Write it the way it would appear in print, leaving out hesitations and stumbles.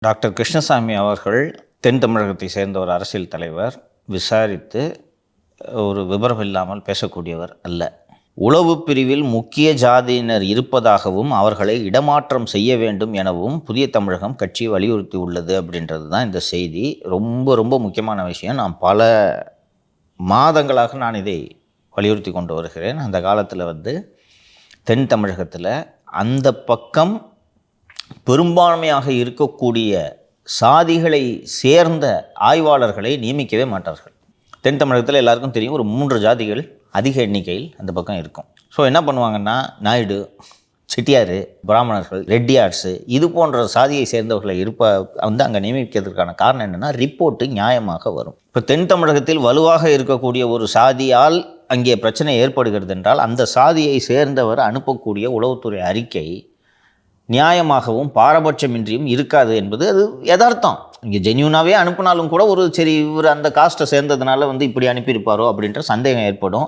Doctor Krishnasamy அவர்கள் தென் தமிழகத்தை சேர்ந்த ஒரு அரசியல் தலைவர். விசாரித்து ஒரு விபரம் இல்லாமல் பேசக்கூடியவர் அல்ல. உளவு பிரிவில் முக்கிய ஜாதியினர் இருப்பதாகவும் அவர்களை இடமாற்றம் செய்ய வேண்டும் எனவும் புதிய தமிழகம் கட்சி வலியுறுத்தி உள்ளது அப்படின்றது தான் இந்த செய்தி. ரொம்ப ரொம்ப முக்கியமான விஷயம். நான் பல மாதங்களாக நான் இதை வலியுறுத்தி கொண்டு வருகிறேன். அந்த காலத்தில் தென் தமிழகத்தில் அந்த பக்கம் பெரும்பான்மையாக இருக்கக்கூடிய சாதிகளை சேர்ந்த ஆய்வாளர்களை நியமிக்கவே மாட்டார்கள். தென் தமிழகத்தில் எல்லாருக்கும் தெரியும், ஒரு 3 ஜாதிகள் அதிக எண்ணிக்கையில் அந்த பக்கம் இருக்கும். ஸோ என்ன பண்ணுவாங்கன்னா, நாயுடு, செட்டியார், பிராமணர்கள், ரெட்டியார்ஸு இது போன்ற சாதியை சேர்ந்தவர்களை அங்கே நியமிக்கிறதுக்கான காரணம் என்னென்னா, ரிப்போர்ட்டு நியாயமாக வரும். இப்போ தென் தமிழகத்தில் வலுவாக இருக்கக்கூடிய ஒரு சாதியால் அங்கே பிரச்சனை ஏற்படுகிறது என்றால், அந்த சாதியை சேர்ந்தவர் அனுப்பக்கூடிய உளவுத்துறை அறிக்கை நியாயமாகவும் பாரபட்சமின்றியும் இருக்காது என்பது அது யதார்த்தம். இங்கே ஜென்யூனாகவே அனுப்பினாலும் கூட ஒரு சரி இவர் அந்த காஸ்ட்டை சேர்ந்ததுனால இப்படி அனுப்பியிருப்பாரோ அப்படின்ற சந்தேகம் ஏற்படும்.